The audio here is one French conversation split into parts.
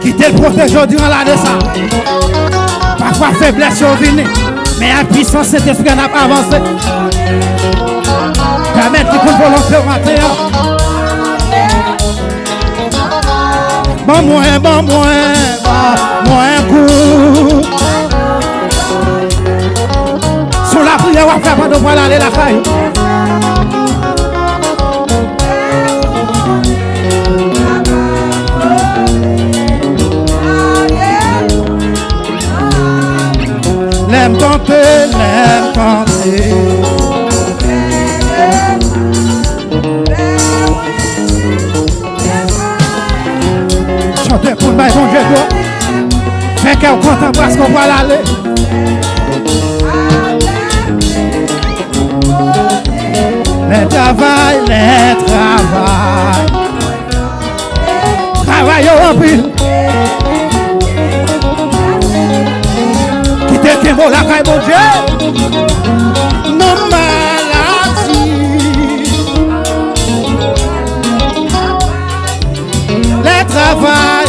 Qui te protège durant l'année ça. Parfois faiblesse survenue, mais la puissance cet esprit n'a pas avancé. Permettre qu'on volonté au matin. Bon moins coup. Sur la prière, on va faire pendant qu'on va aller la caille. L'aime tenter. Chantez pour le bail, bon Dieu, toi. Fais qu'elle content parce qu'on va l'aller. Les travail. Travail en pile. Quittez mon la caille, mon Dieu. Non maladie. Les travail.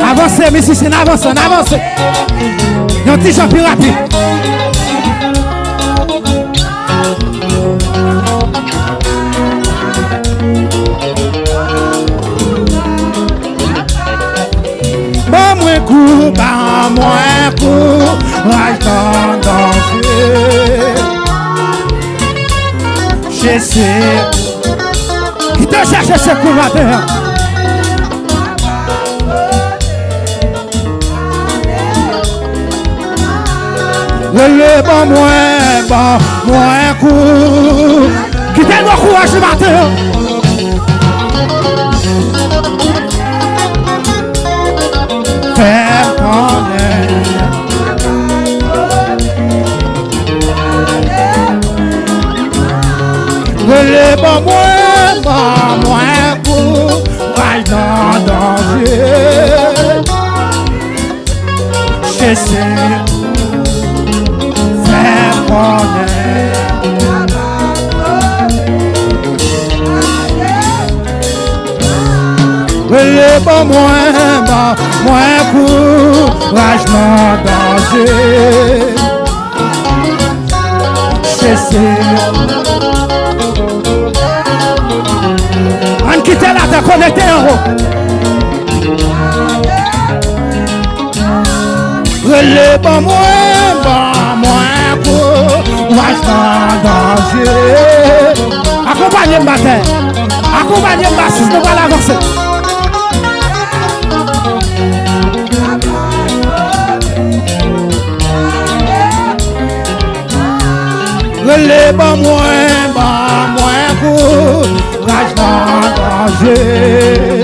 Avancez, mais si c'est avance. Il y a un petit champion rapide. Moins coup, rage dans danger. Chercher, qui te cherche ce coup matin. Le bon moins coup, qui te doit courage ce matin. Faire connaître. Le bon moins pour aller dans danger. Chercher, faire connaître. Le bon moins courage dans danger. Chercher. On quitte là, t'as connecté en haut. Le bon moins courage dans danger. Accompagnez le matin. Accompagnez le bassiste, nous allons avancer. Le bon moins courage dans danger.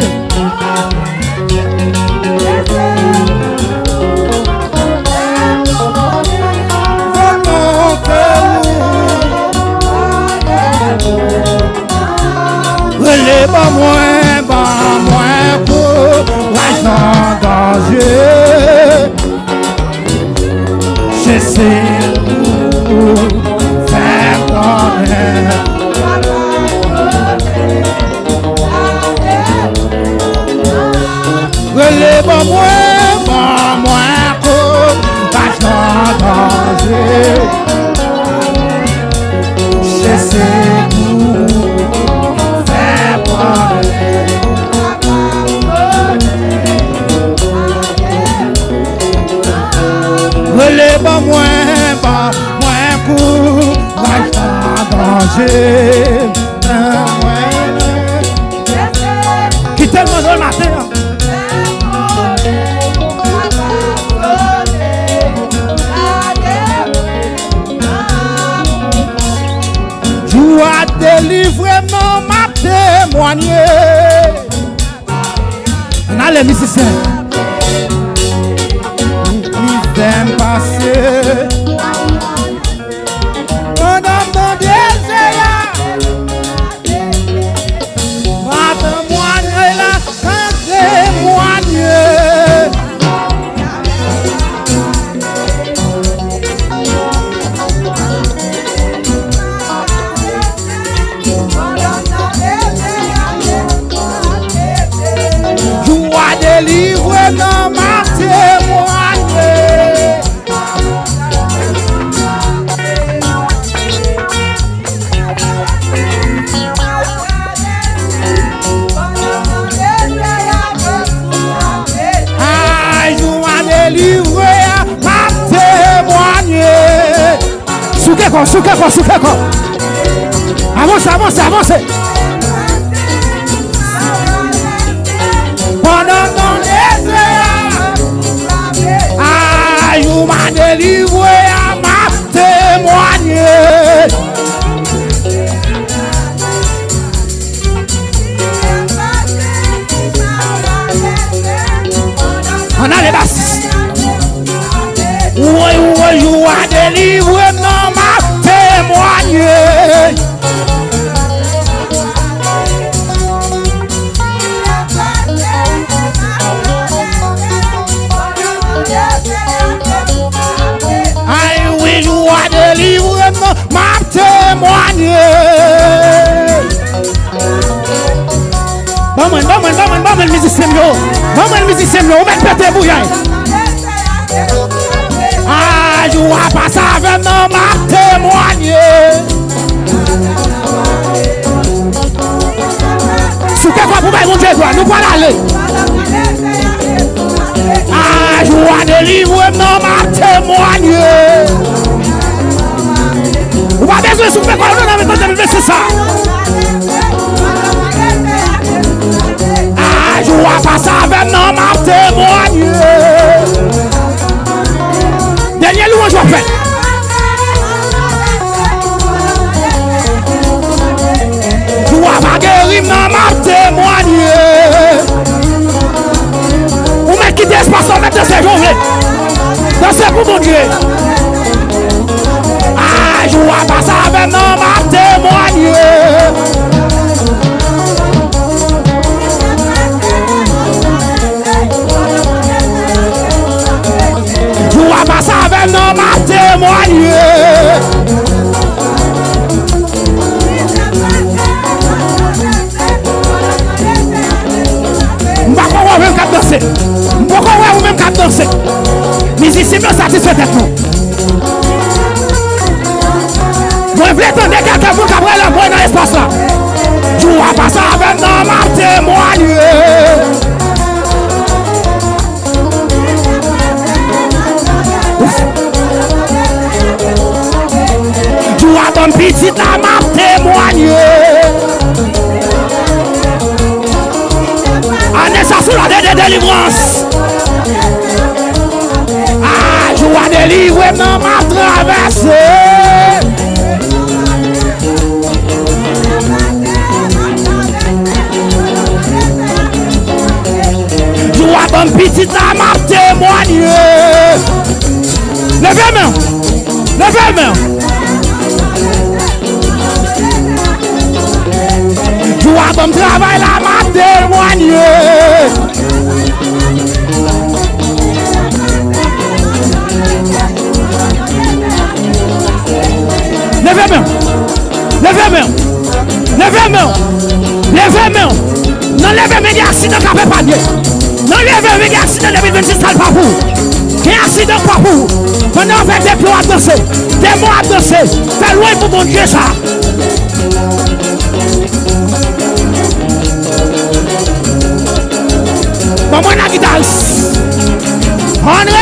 Le bon moins courage dans danger. J'essaie le bon moins courage dans danger. J'essaie faire le bon moins courage dans danger. Qui tellement dans le matin. Joie délivrer mon m'a témoigné. On a les musiciens. Ils aiment passer. Pendant mon désir. Va témoigner là, sans témoigner. délivré dans ma témoigner. Délivré m'a témoigné. Souquez quoi. Avance. Pendant ton désert, vous m'a délivré m'a témoigné. On a les basses. Oui, vous a délivré, non, m'a témoigné. Aïe, oui, vous a délivré, non, m'a témoigné. Bon, le musicien, on met pété bouillard. Je vois pas ça avec non m'a témoigné. Sous quoi pour mon Dieu, nous pas aller. Je vois délivrer non m'a témoigné. Vous pas besoin de souffler quoi, non, c'est ça. Je vois pas ça avec non m'a témoigné. Dernier louange je vais faire. Tu vas pas guérir, non, m'a témoigné. Vous mettez quitter l'espace, on met dans ces jours. Dansez pour mon Dieu. Je vois pas ça avec non, m'a témoigné. Pas ça avec non m'a témoigné. M'pas qu'on même qu'à danser. M'pas qu'on même qu'à danser. Mais ici c'est bien satisfait d'être nous. Moi je voulais attendre quelqu'un qui a pris la voix dans l'espace là. Je vois pas ça avec non m'a témoigné. Tu as ton petit là m'a témoigné. On est ça sous la délivrance. Je vois délivrer dans ma traversée. Tu as ton petit là m'a témoigné. Levez main. Tu as ton travail là m'a témoigné. Levez main. Non levez main d'accident qui a fait pas Dieu. Non levez main d'accident 2026 ça pas pour. Quel accident pas pour. Pendant on fait des plots à danser. Des mots à danser. Fais loin pour mon Dieu ça. Bon, moi la guitare. On est là.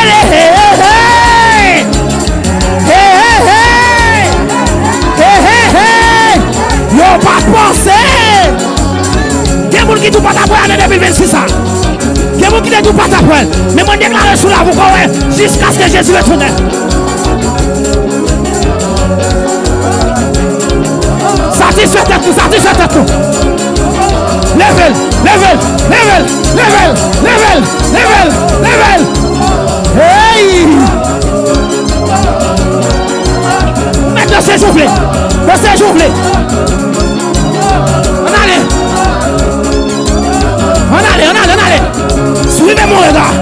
Yo pas pensé. Quelqu'un qui tout pas t'apprendre en 2026 ça. Quelqu'un qui tout pas t'apprendre. Mais moi déclare sous la vous jusqu'à ce que Jésus retourne. Satisfait tout. Level. Hey! Maintenant c'est joué. On allez. Suivez mon regard.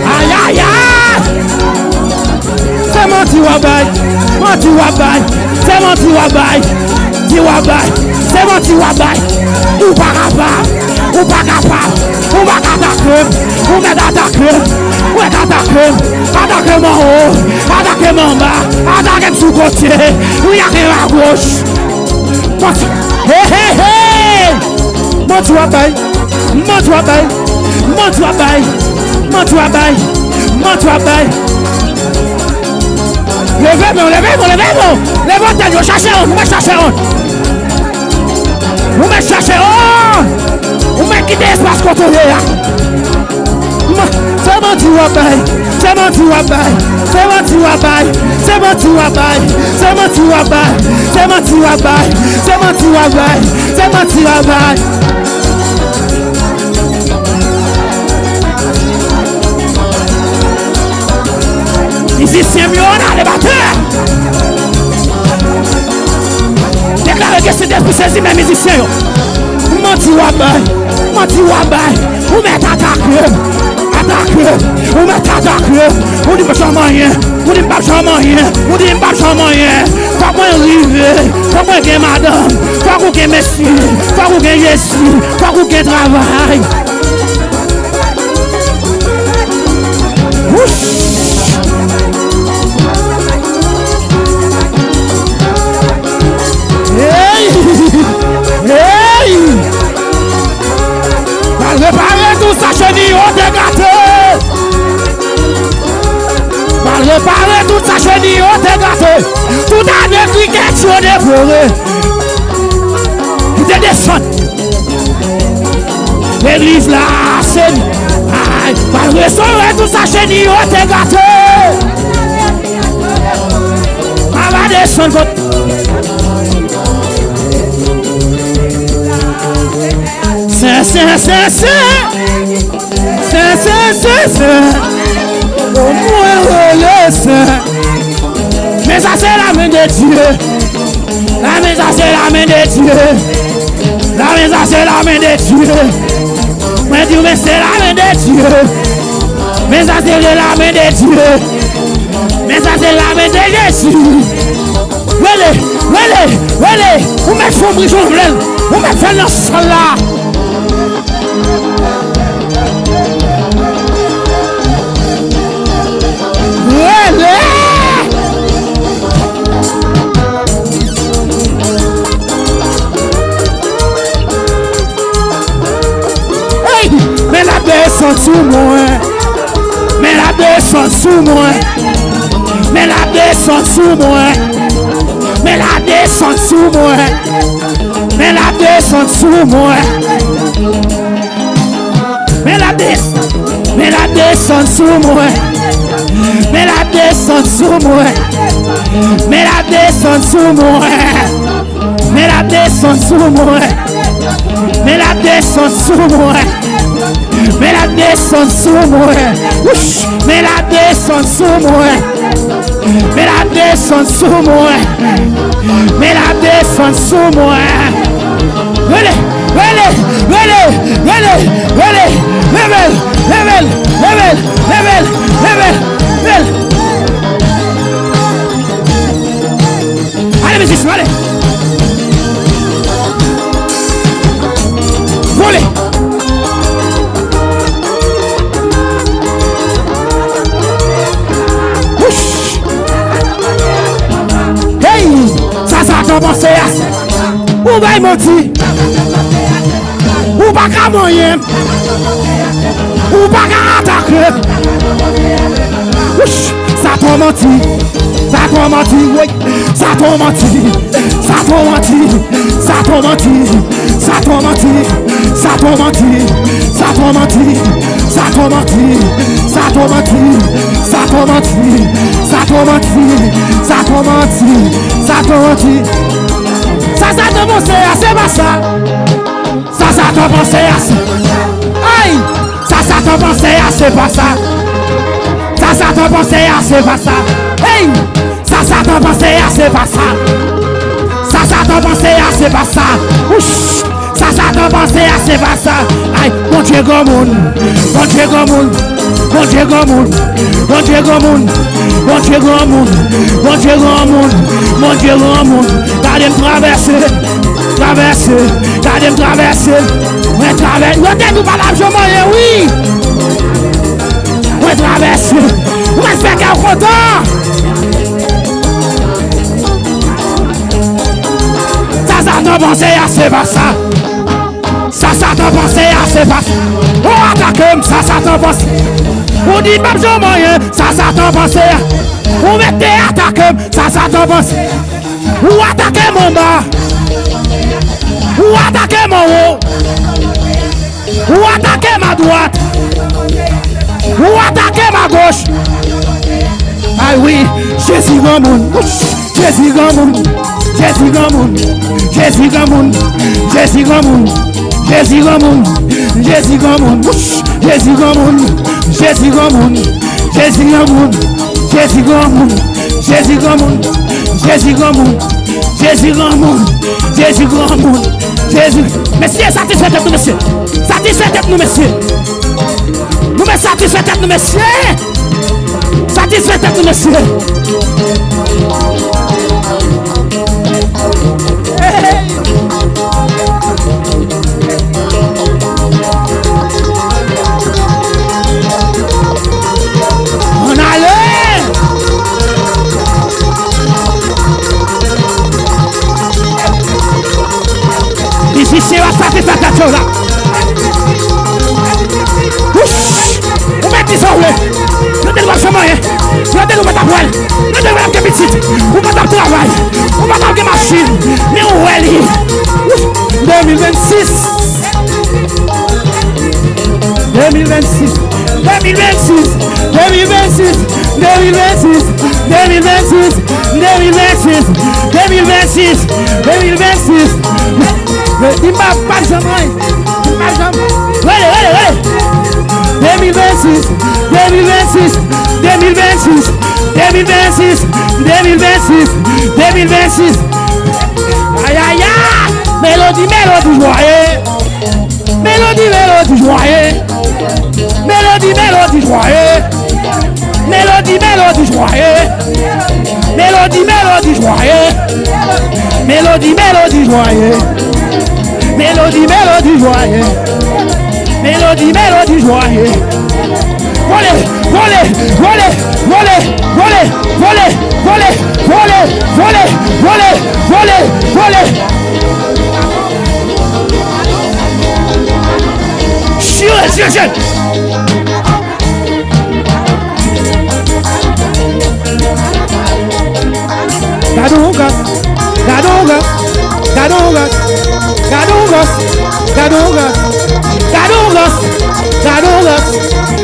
Aïe. C'est mon petit wabaye. C'est menti wabay. Ou pas capable. Ou pas capable. Ou pas attaquer. Ou met attaquer. Ou est attaquer. Attaquer en haut. Attaquer en bas. Attaquer sous côté. Ou y a rien à gauche. Hey hey hey. Menti wabay. Menti wabay. Menti wabay. Menti wabay. Menti wabay. Levez-moi, levez-moi, levez-moi. Levez-moi, cherchez on, vous me cherchez on. Vous me cherchez on. Vous me quittez l'espace contrôlé là. C'est menti wabay. C'est menti wabay. C'est menti wabay. C'est menti wabay. C'est menti wabay. C'est menti wabay. C'est menti wabay. C'est menti wabay. Ici c'est mieux, on a les batteurs. Déclarez que c'est d'esprit saisi mes musiciens. Menti wabay, menti wabay. Vous mettez attaquer, attaquer. Vous mettez attaquer. Vous dites pas jamais rien. Vous dites pas jamais rien. Vous dites pas jamais rien. Faut qu'on arrive. Faut qu'on gagne madame. Faut qu'on gagne monsieur. Faut qu'on gagne Jésus. Faut qu'on gagne travail. Hey! Hey! Va réparer tout ça chenille, on te gâte. Va réparer tout ça chenille, on te gâte. Tout a de cricket sur des forêts. Il te descend. L'église là, c'est... Va restaurer tout ça chenille, on te gâte. Va descendre. C'est. Au moins le sein. Mais ça c'est la main de Dieu. La main ça c'est la main de Dieu. La main ça c'est la main de Dieu. Mais Dieu mais c'est la main de Dieu. Mais ça c'est la main de Dieu. Mais ça c'est la main de Jésus. Allez. Vous mettez son brisson plein. Vous mettez dans ce sol là. Hey, mais la descend sous moi. Mais la descend sous moi. Mais la descend sous moi. Mais la descend sous moi. Mais la descend sous moi. Mais la descend sous moi. Mais la descend sous moi. Mais la descend sous moi. Mais la descend sous moi. Mais la descend sous moi. Mais la descend sous moi. Mais la descend sous moi. Mais la descend sous moi. Mais la descend sous moi. Allez. Allez, musiciens, allez. Volez. Hey, ça a commencé à... Où va y mentir? Ou pas qu'à moyen. Ou pas qu'à attaquer. Ça t'a menti. Ça t'a menti, oui. Ça t'a menti. Ça t'a menti. Ça t'a menti. Ça t'a menti. Ça t'a menti. Ça t'a menti. Ça t'a menti. Ça t'a menti. Ça t'a menti. Ça t'a menti. Ça t'a menti. Ça t'a menti. Ça t'a menti, c'est pas ça. Ça t'a pensé à ça. Aïe. Ça t'a pensé à c'est pas ça. Ça t'a pensé à c'est pas ça. Hey. Ça t'a pensé à c'est pas ça. Ça t'a pensé à c'est pas ça. Ouch. Ça t'a pensé à c'est pas ça. Aïe. Mon Dieu gomoun. Mon Dieu gomoun. Mon Dieu gomoun. Mon Dieu gomoun. Mon Dieu gomoun. Mon Dieu gomoun. Mon Dieu gomoun. T'as de traverser. traverser, gardez me traverser. Moi traverser, nous pas l'argent moyen, oui. Moi traverser, moi faire qu'un content. Ça t'en pensé à c'est pas ça. Ça t'en pensé à c'est pas ça. On attaque, ça t'en pensé. On dit pas besoin moyen, ça t'en pensé. On mette attaque, ça t'en pensé. Ou attaquer mon bas. Ou attaquer mon haut. Ou attaquer ma droite. Ou attaquer ma gauche. Ah oui, Jésus Gamoun. Jésus Gamoun. Jésus Gamoun. Jésus Gamoun. Jésus Gamoun. Jésus Gamoun. Jésus Gamoun. Jésus Gamoun. Jésus Gamoun. Jésus Gamoun. Jésus Gamoun. Jésus Gamoun. Jésus Gamoun. Jésus Gamoun. Jésus Gamoun. Jésus. Messieurs, satisfait tête nous, messieurs. Satisfait tête nous, messieurs. Nous mettons satisfait tête nous, messieurs. Satisfait tête nous, messieurs. On allait. Ici, c'est la satisfaction là. On met 10 ans, nous devons faire moyen. Nous devons mettre à poil. Nous devons mettre petit. On va faire travail. On va faire machine. Mais on va aller. 2026. 2026. 2026. 2026. 2026. 2026. 2026. 2026. 2026. Il m'a pas de jamais. Il m'a jamais. Allez. 2026. 2026. 2026. 2026. 2026. 2026. Aïe aïe aïe. Mélodie joyeux. Mélodie joyeux. Mélodie joyeux. Mélodie joyeux. Mélodie joyeux. Mélodie joyeux. Mélodie joyeux. Mélodie joyeux. Volez. Jeune. Gadongas. Femme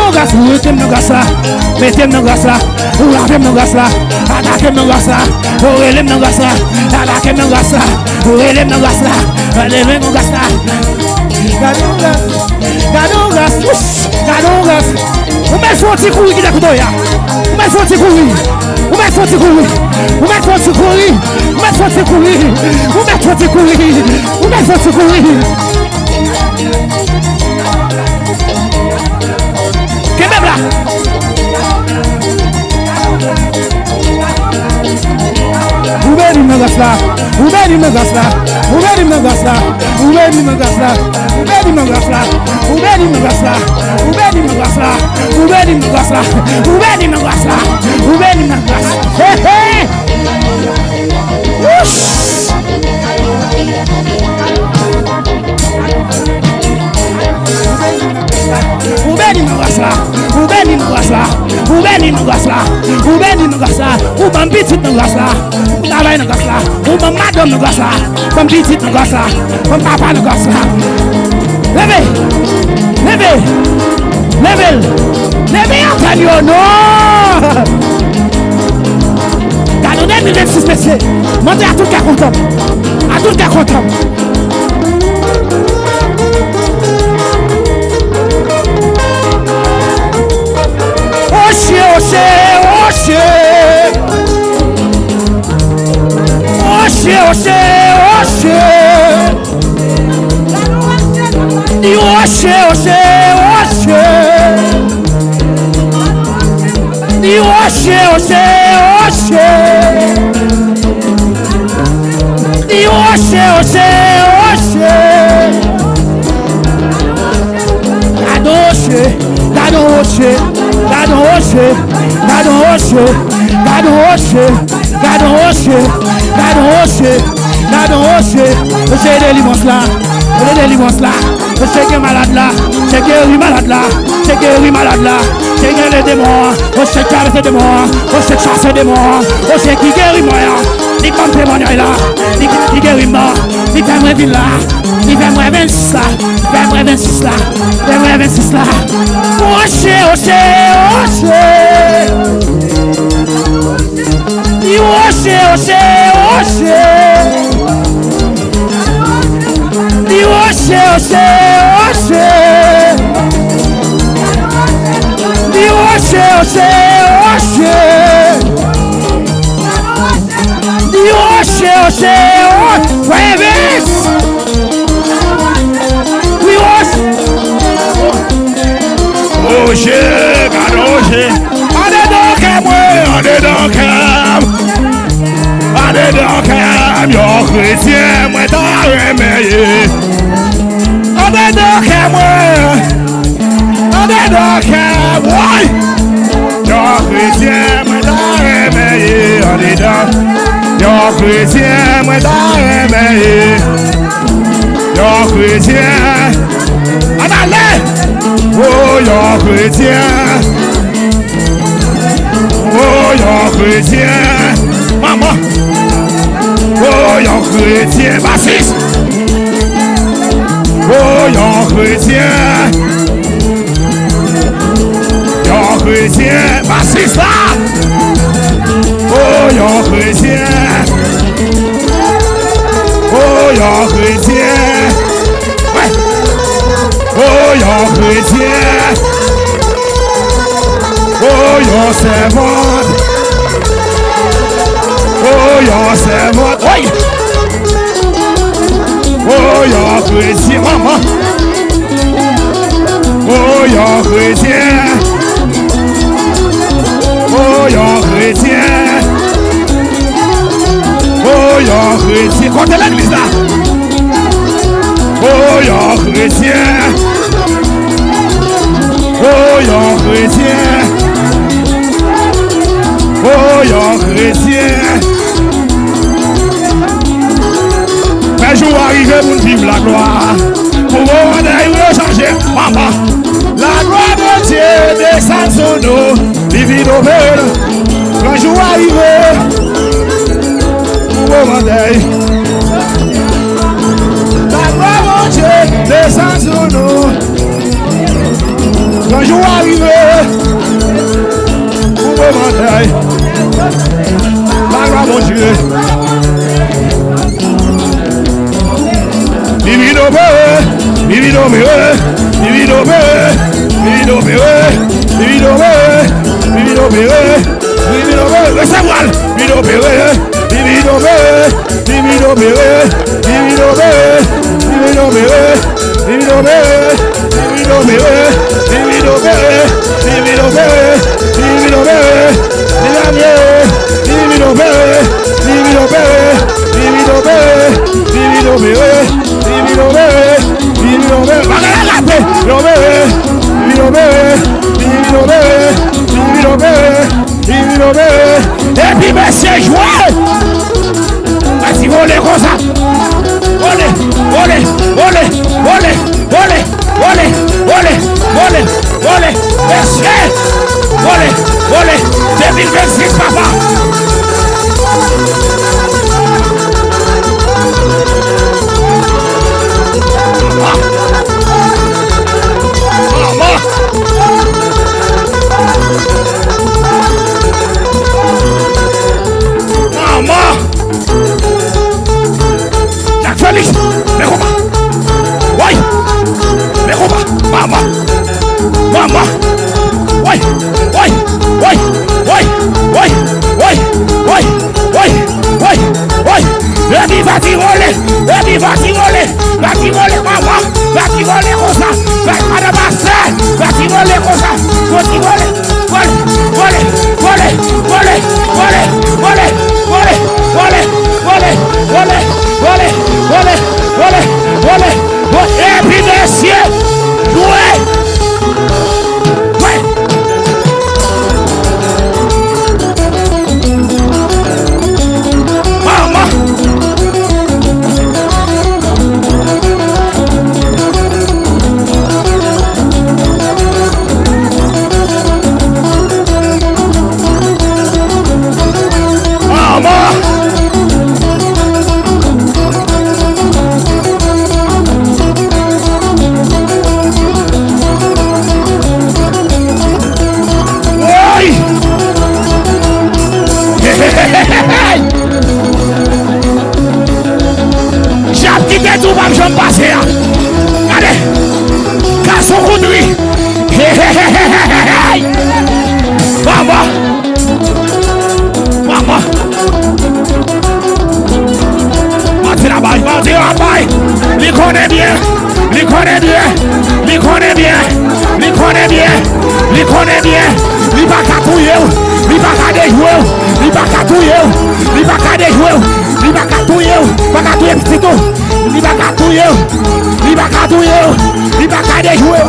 comme ça. Mettez-moi dans ça. Mettez-moi dans ça. Ou lavez-moi dans ça. Attaquez-moi dans ça. Ou relève-moi dans ça. Attaquez-moi dans ça. Ou relève-moi dans ça. Relève-moi dans ça. Gadongas. Ou met son petit couille qui t'écoute ya. Ou met son petit couille. Ou met son petit couille. Ou met son petit couille. Ou met son petit couille. Ou met son petit couille. Ou met son petit couille. Qu'est-ce là? Uberime gasla, uberime gasla, uberime gasla, uberime gasla, uberime gasla, uberime gasla, uberime gasla, uberime gasla, uberime gasla, uberime gasla. Hey hey! Whoosh! Uberime gasla, uberime gasla, uberime gasla, uberime gasla, ubambiti gasla. Travail dans gosse là, ou ma madame dans gosse là, comme petit dans gosse là, comme papa dans gosse là. Levez, Antonio, non! Quand on est 2026 messieurs, montrez à tout cas content, à tout cas content. C'est qui malade là, c'est qui malade là, c'est qui malade là, c'est qui les démons, on sait qui les démons, on sait chasser les démons, on sait qui guérit moi, il comme témoignage là, il guérit moi, il fait moi vivre là, il fait moi 26 là, il fait moi 26 là, il fait moi 26 là, chrétien, moi t'as remercié. On est donc à moi. On est donc à moi. Yo chrétien, moi t'as remercié. On est donc. Yo chrétien, moi t'as remercié. Yo chrétien. On allait. Oh yo chrétien. Oh yo chrétien. Maman. Oh, yon chrétien, bassiste. Oh, yon chrétien. Yon chrétien, bassiste là. Oh, yon chrétien. Oh, yon chrétien. Ouais. Oh, yon chrétien. Oh, yon servante. Oh, yon servante. Oui. Oh, yon chrétien, maman. Oh, yon chrétien. Oh, yon chrétien. Oh, yon chrétien. Comptez l'église là. Oh, yon chrétien. Oh, yon chrétien. Oh, yon chrétien. Un jour arrivé pour vivre la gloire. Pour vous changer, maman. La gloire de Dieu descend sur nous. Divine au bel. Un jour arrivé. Pour vous la gloire de Dieu descend sur nous. Un jour arrivé. Pour vous la gloire de Dieu. Divino bere, divino bere, divino bere, divino bere, divino bere, divino bere, divino bere, recevoir, divino bere, divino bere, divino bere, divino bere, divino bere, divino bere, divino bere, divino bere, divino bere, divino bere, divino bere, divino bere, divino bere, divino bere. Et puis monsieur jouer. Vas-y, volez comme ça. Volez, volez, volez, volez, volez, volez, volez, volez, volez, monsieur. Volez, volez, 2026 papa. Maman! Jacques Félix, mais comment? connaît bien, il connaît bien, il va catouiller, il va déjouer, il va catouiller, il va déjouer, il va catouiller, petit tout, il va catouiller, il va catouiller, il va déjouer,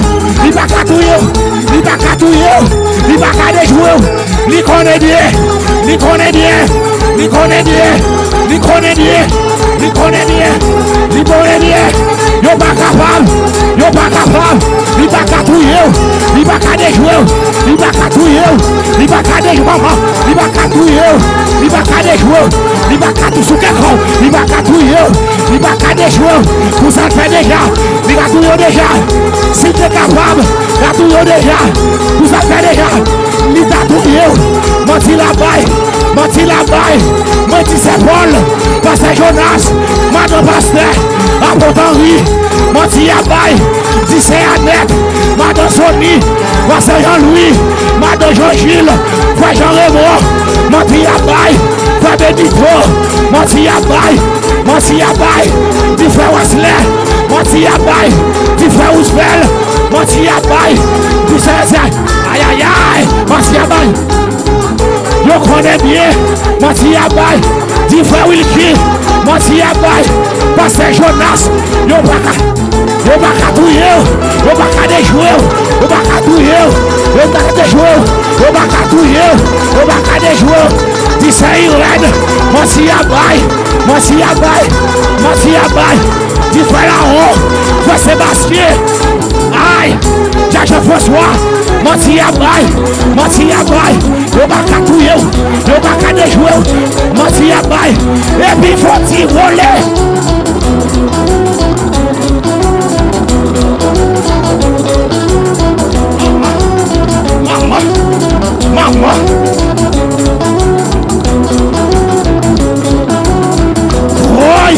il va catouiller, il va catouiller, il va déjouer, il connaît bien, il connaît bien, il connaît bien, il connaît bien, il connaît bien, il connaît bien, il n'est pas capable, il n'est pas capable, il va catouiller, il va déjouer, il va catouiller, il va déjouer, maman, il va catouiller, il va déjouer, il va catouiller sous quelqu'un, il va catouiller, il va déjouer, pour ça le fait déjà, il va catouiller déjà, si tu es capable, catouiller déjà, pour ça le fait déjà, il va catouiller, menti la baille, menti c'est Paul, pasteur Jonas, madame pasteur, apôtre Henri, menti à baille, dit c'est Annette, madame Sony, pasteur Jean-Louis, madame Jean-Gilles, frère Jean-Raymond, menti à baille, frère Bédito, menti à baille, dit frère Wesley, menti à baille, dit frère Ousbel, menti à baille, dit César, aïe aïe aïe, menti à baille. Yo connais bien, menti à baille, dit frère Wilkie, menti à baille, pasteur Jonas, yo pas touyer, yo pas déjouer, yo pas touyer, yo pas déjouer, yo pas touyer, yo pas déjouer, dit c'est Irène, menti à baille, dit frère Laurent, frère Sébastien, aïe, Jacques François, menti à baille, yo pas touyer, yo pas déjouer, menti à baille, et puis faut-il voler. Maman. Oui.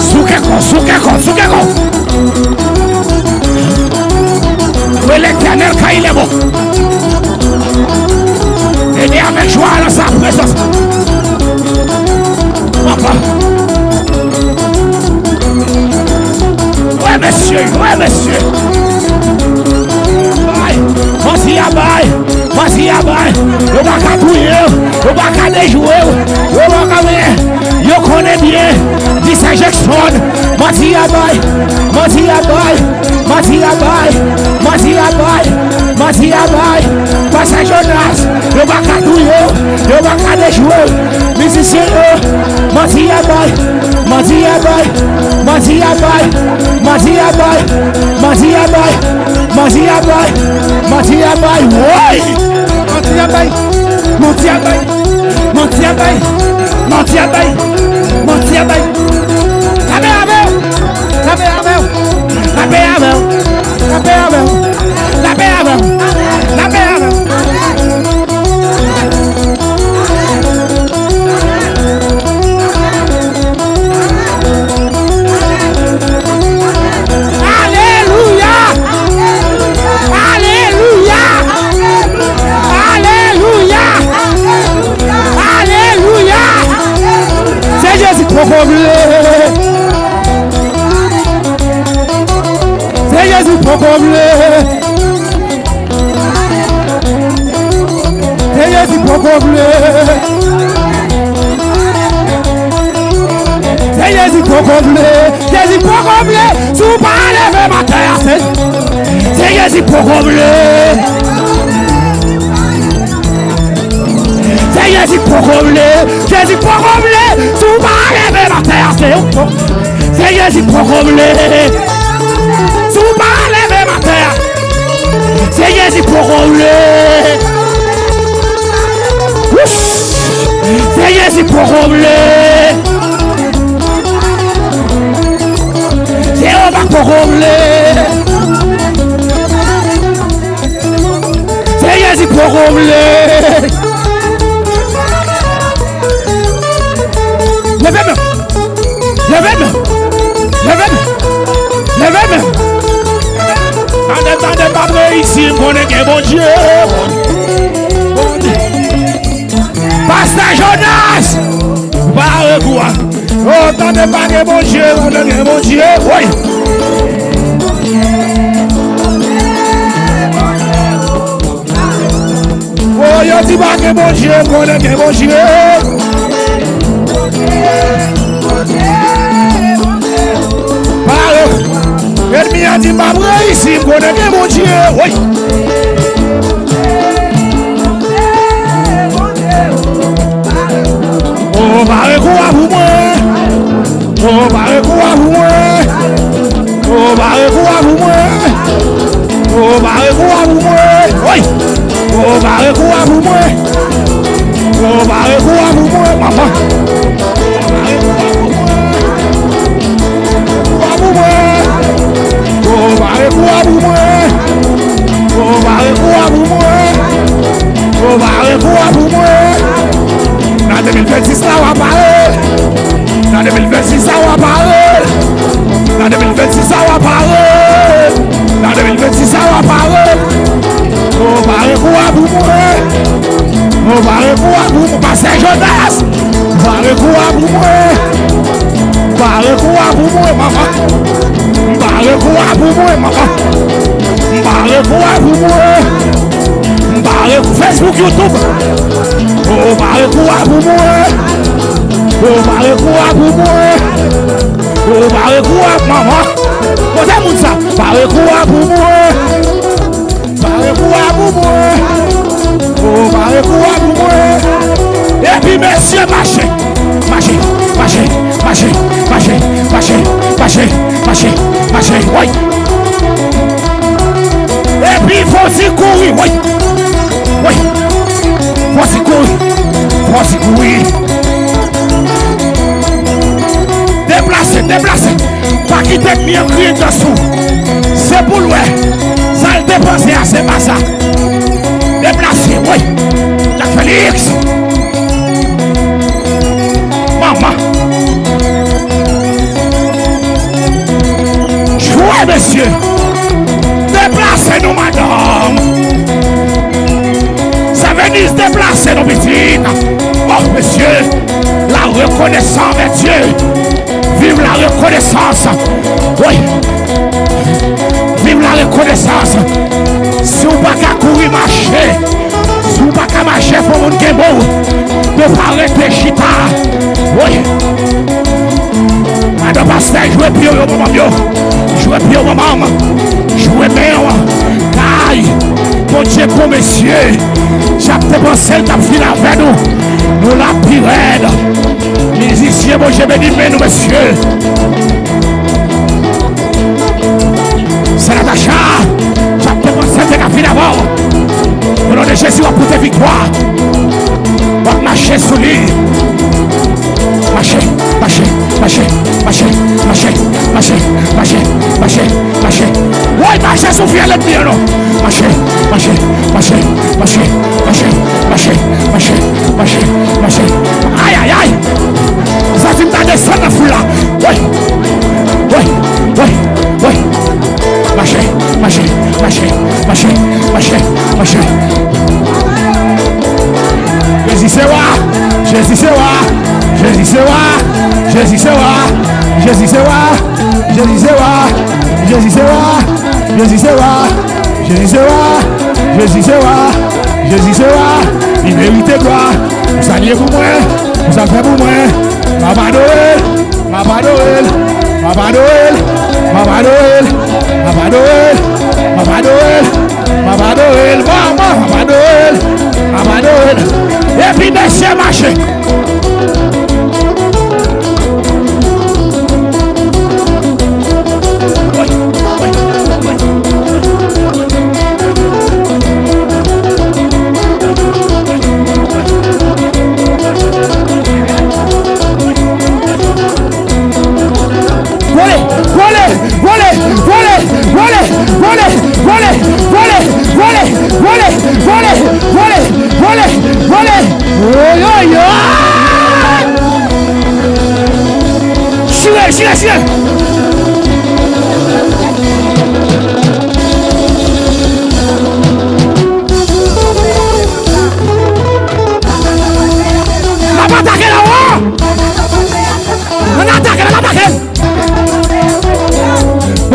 Soukeko. Oui, l'Éternel, quand il est bon. Et avec joie dans sa présence. Papa. Ouais, monsieur. Menti à baille, yo pas catouiller, yo pas déjouer, yo pas yo connaît bien, dit ça Jackson, menti à baille, pasteur Jonas, yo pas catouiller, yo pas déjouer, musicien menti à baille, oui. Menti à baille. C'est Jésus pour combler. C'est Jésus pour combler. C'est Jésus pour combler. Jésus pour combler. Si vous parlez de ma terre, c'est Jésus pour combler. C'est Jésus pour combler. Jésus pour combler. Si vous parlez de ma terre, c'est Jésus pour combler. Si vous parlez de ma terre, c'est Jésus pour combler. C'est Jésus pour combler. C'est Jéhovah pour combler. C'est Jésus pour combler. Levez-moi. Attendez, pas ici, mon Dieu. Pasteur Jonas, va revoir. Oh, t'en es pas que mon Dieu, on est mon Dieu. Oui. Oh, yo dis pas que mon Dieu, on est mon Dieu. Ennemi a dit pas vrai ici, on est mon Dieu. Oui. Oh, barre quoi pour moi? Oh, barre quoi pour moi? Oh, barre quoi pour moi? Oh, barre quoi pour moi? Oui. Oh, barre quoi pour moi? Oh, barre quoi pour moi, maman? Oh, barre quoi pour moi? Oh, barre quoi pour moi? Oh, barre quoi pour moi? Dans 2026, ça va parler. Dans 2026, ça va parler. Dans 2026, ça va parler. Dans 2026, ça va parler. On va recourir pour moi. On va recourir pour moi. Pasteur Jonas. On va recourir pour moi. On va recourir pour moi, maman. On va recourir pour moi, maman. On va recourir pour moi. On va recourir Facebook, YouTube. On va recourir pour moi. On va recourir pour moi. On va recourir pour maman. Posez mon ça. On va recourir pour moi. On va recourir pour moi. On va recourir pour moi. Et puis messieurs, marchez. Marchez, marchez, marchez, marchez, marchez, marchez, marchez, marchez. Oui. Et puis il faut aussi courir. Oui. Oui. Il faut aussi courir. Il faut aussi courir. Déplacer, déplacer. Pas quitter bien crier dessous. C'est pour lui. Ça le dépenser à c'est pas ça. Déplacer, oui. Jacques Félix. Maman. Jouez, monsieur. Déplacez-nous, madame. Ça veut se déplacer, nos petites. Oh, monsieur. La reconnaissance de Dieu. Vive la reconnaissance. Oui. Vive la reconnaissance. Si vous ne pouvez pas courir marcher, si vous ne pouvez pas marcher pour mon game, ne pas arrêter chita. Oui. Madame Pasteur, jouez bien au moment. Jouez bien au moment. Jouez bien. Car, mon Dieu, pour messieurs, j'ai pensé que tu as fini avec nous. Nous la pirène. Musiciens, moi j'ai béni nous, messieurs. C'est Natacha. J'ai pensé que tu as fini d'abord. Au nom de Jésus, on peut te victoire. On va marcher sous lui. Marcher, marcher, marcher, marcher, marcher, marcher, marcher, marcher, marcher. Oui, marcher sous fiel et bien, non. Marcher, marcher, marcher, marcher, marcher, marcher, marcher, marcher, marcher. Aïe, aïe, aïe. Ça fait pas descendre la foule là. Oui, oui, oui, oui. Marcher, marcher, marcher, marcher, marcher, marcher. Jésus c'est moi, Jésus c'est moi, Jésus c'est moi, Jésus c'est moi, Jésus c'est moi, Jésus c'est moi, Jésus c'est moi, Jésus c'est moi, Jésus c'est moi, Jésus c'est moi, Jésus c'est moi. Il mérite gloire. Vous alliez pour moi, vous en faites pour moi. Papa Noël, Papa Noël, Papa Noël, Papa Noël, Papa Noël, Papa Noël, Papa Noël, maman, Papa Noël, Papa Noël. Et puis monsieur marché.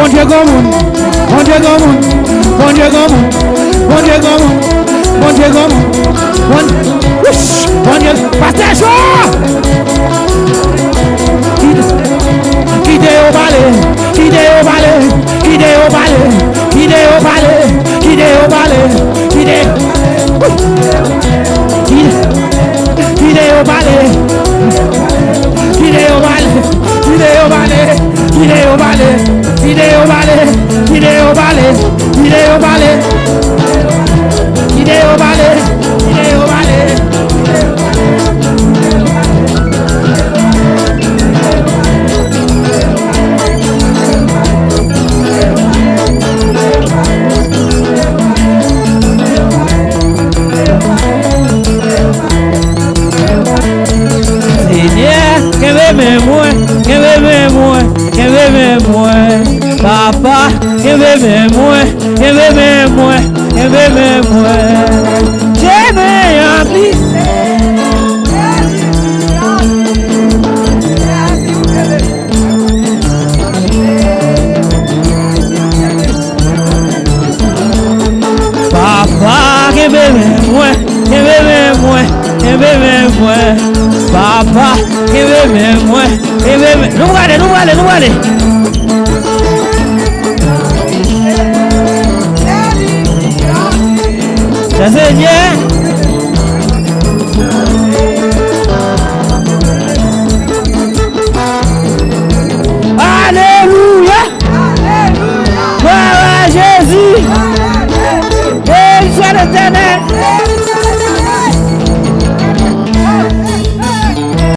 Bon Dieu gomoun, bon Dieu gomoun, bon Dieu gomoun, bon Dieu gomoun, bon Dieu gomoun, bon Dieu, pasteur Joe. Qui est au balai, qui est au balai, qui est au balai, qui est au balai, qui est au balai, qui est au balai, qui est au balai, qui est au balai, qui est au balai, qui est au balai, qui est au balai, qui est au balai, qui est au balai, qui est au balai. Papa, que bebe moi, je me remplis. Papa, que bebe moi, Papa, que bebe moi, nous allez.